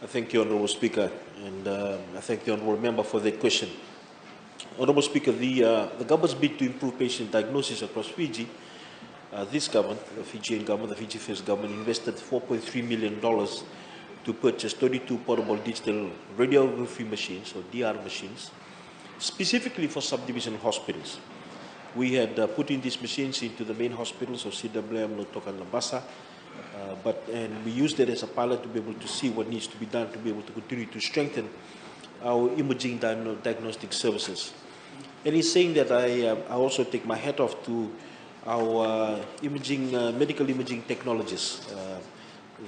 I thank you, Honourable Speaker, and I thank the Honourable Member for that question. Honourable Speaker, the government's bid to improve patient diagnosis across Fiji, this government, the Fijian government, the Fiji First government, invested $4.3 million to purchase 32 portable digital radiography machines, or DR machines, specifically for subdivisional hospitals. We had put in these machines into the main hospitals of CWM, Lautoka, and Labasa, and we used it as a pilot to be able to see what needs to be done to be able to continue to strengthen our imaging diagnostic services. And in saying that, I also take my hat off to our medical imaging technologists.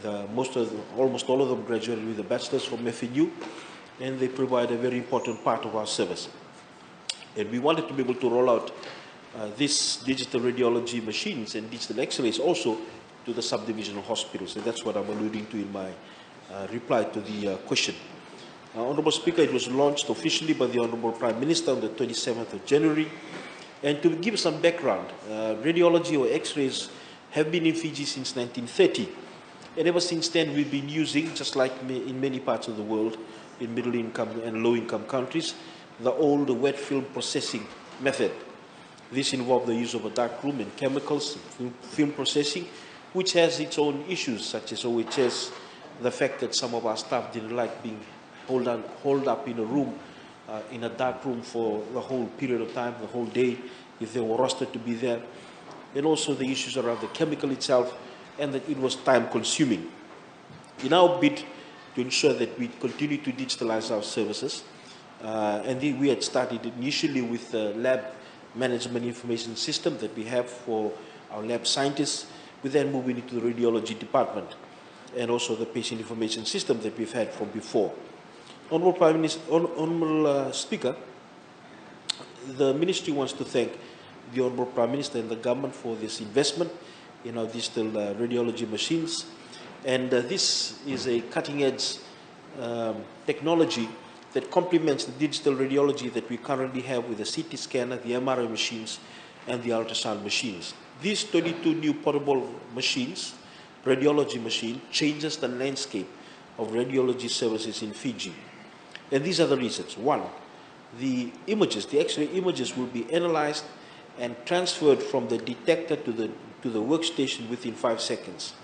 Almost all of them graduated with a bachelor's from FNU, and they provide a very important part of our service. And we wanted to be able to roll out these digital radiology machines and digital x-rays also to the subdivisional hospitals, and that's what I'm alluding to in my reply to the question. Honourable Speaker, it was launched officially by the Honourable Prime Minister on the 27th of January. And to give some background, radiology or x-rays have been in Fiji since 1930. And ever since then, we've been using, just like in many parts of the world, in middle income and low income countries, the old wet film processing method. This involved the use of a dark room and chemicals, film processing, which has its own issues, such as OHS, the fact that some of our staff didn't like being holed up in a room, in a dark room for the whole period of time, the whole day, if they were rostered to be there, and also the issues around the chemical itself, and that it was time-consuming. In our bid to ensure that we continue to digitalize our services, and we had started initially with the lab management information system that we have for our lab scientists. We then moved into the radiology department and also the patient information system that we've had from before. Honourable Speaker, the Ministry wants to thank the Honourable Prime Minister and the government for this investment in our digital radiology machines. And this is a cutting-edge technology that complements the digital radiology that we currently have with the CT scanner, the MRI machines, and the ultrasound machines. These 32 new portable machines, radiology machine, changes the landscape of radiology services in Fiji. And these are the reasons. One, the images, the X-ray images will be analyzed and transferred from the detector to the workstation within 5 seconds.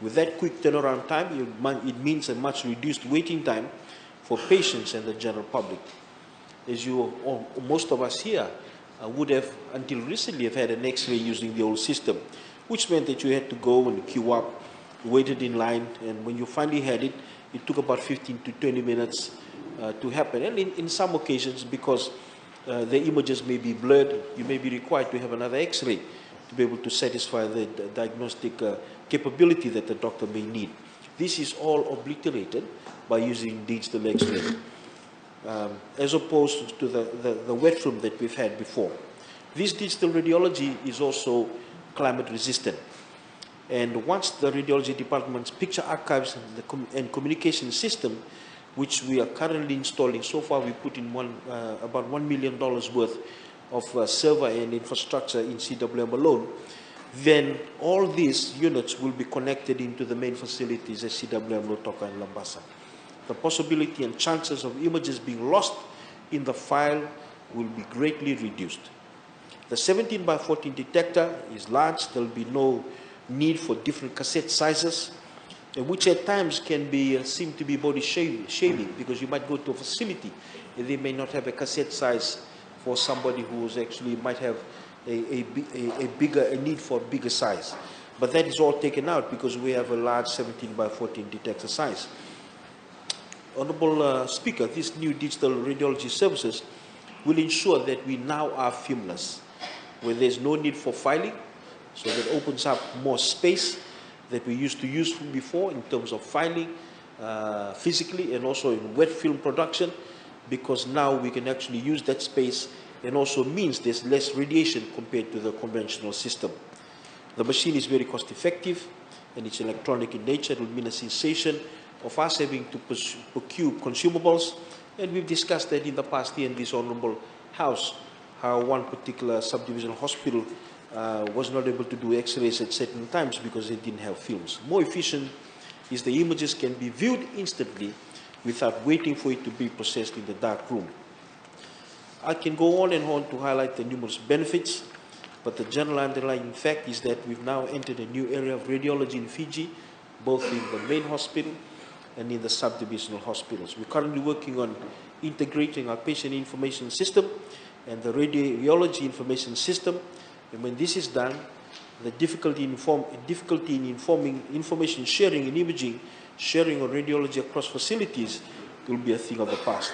With that quick turnaround time, it means a much reduced waiting time for patients and the general public. As most of us here would have, until recently, have had an X-ray using the old system, which meant that you had to go and queue up, waited in line, and when you finally had it, it took about 15 to 20 minutes to happen. And in some occasions, because the images may be blurred, you may be required to have another X-ray to be able to satisfy the diagnostic capability that the doctor may need. This is all obliterated by using digital X-ray, as opposed to the wet film that we've had before. This digital radiology is also climate resistant. And once the radiology department's picture archives and communication system, which we are currently installing, so far we put in about $1 million worth of server and infrastructure in CWM alone, then all these units will be connected into the main facilities at CWM, Lautoka, and Labasa. The possibility and chances of images being lost in the file will be greatly reduced. The 17 by 14 detector is large. There will be no need for different cassette sizes, which at times can seem to be body shaming, because you might go to a facility and they may not have a cassette size for somebody who actually might have a need for a bigger size. But that is all taken out because we have a large 17 by 14 detector size. Honourable Speaker, these new digital radiology services will ensure that we now are filmless, where there's no need for filing, so that opens up more space that we used to use before in terms of filing physically and also in wet film production, because now we can actually use that space, and also means there's less radiation compared to the conventional system. The machine is very cost effective and it's electronic in nature. It will mean a cessation of us having to procure consumables, and we've discussed that in the past here in this Honourable House, how one particular subdivisional hospital was not able to do X-rays at certain times because they didn't have films. More efficient is the images can be viewed instantly without waiting for it to be processed in the dark room. I can go on and on to highlight the numerous benefits, but the general underlying fact is that we've now entered a new area of radiology in Fiji, both in the main hospital and in the subdivisional hospitals. We're currently working on integrating our patient information system and the radiology information system. And when this is done, the difficulty in informing information sharing and imaging, sharing of radiology across facilities will be a thing of the past.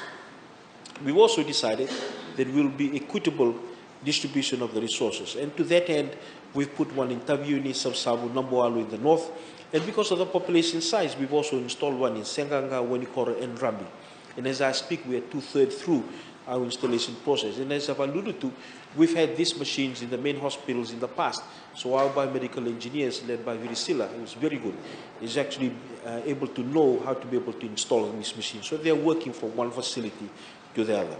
We've also decided that there will be equitable distribution of the resources. And to that end, we've put one in Taviuni, Sabsabu, Namboalu in the north. And because of the population size, we've also installed one in Senganga, Wenikora, and Rambi. And as I speak, we are 2/3 through our installation process. And as I've alluded to, we've had these machines in the main hospitals in the past. So our biomedical engineers, led by Virisila, who's very good, is actually able to know how to be able to install these machines. So they're working from one facility to the other.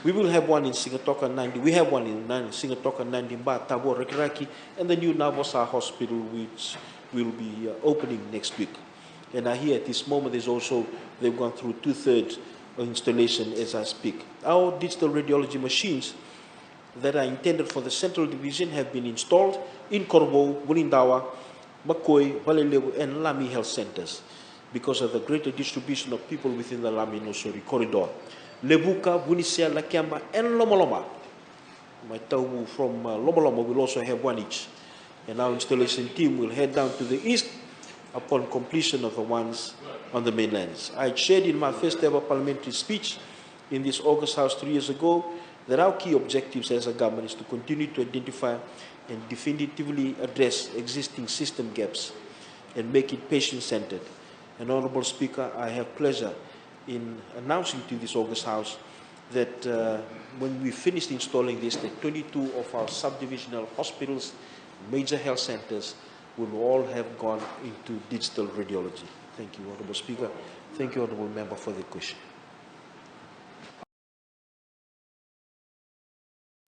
We will have one in Singatoka, Nandi. We have one in Singatoka, Nandimba, Tabo, Rekiraki, and the new Navosa Hospital, which will be opening next week. And I hear at this moment they've gone through 2/3 installation as I speak. Our digital radiology machines that are intended for the central division have been installed in Korbo, Wulindawa, Makoi, Valelebu, and Lami health centers because of the greater distribution of people within the Lami Nosori corridor. Lebuka, Bunisia, Lakiamba, and Lomoloma. My taubu from Lomoloma will also have one each. And our installation team will head down to the east upon completion of the ones on the mainlands. I shared in my first ever parliamentary speech in this August House 3 years ago that our key objectives as a government is to continue to identify and definitively address existing system gaps and make it patient-centered. And Honourable Speaker, I have pleasure in announcing to this August House that when we finished installing this, that 22 of our subdivisional hospitals, major health centers, will all have gone into digital radiology. Thank you, Honourable Speaker. Thank you, Honourable Member, for the question.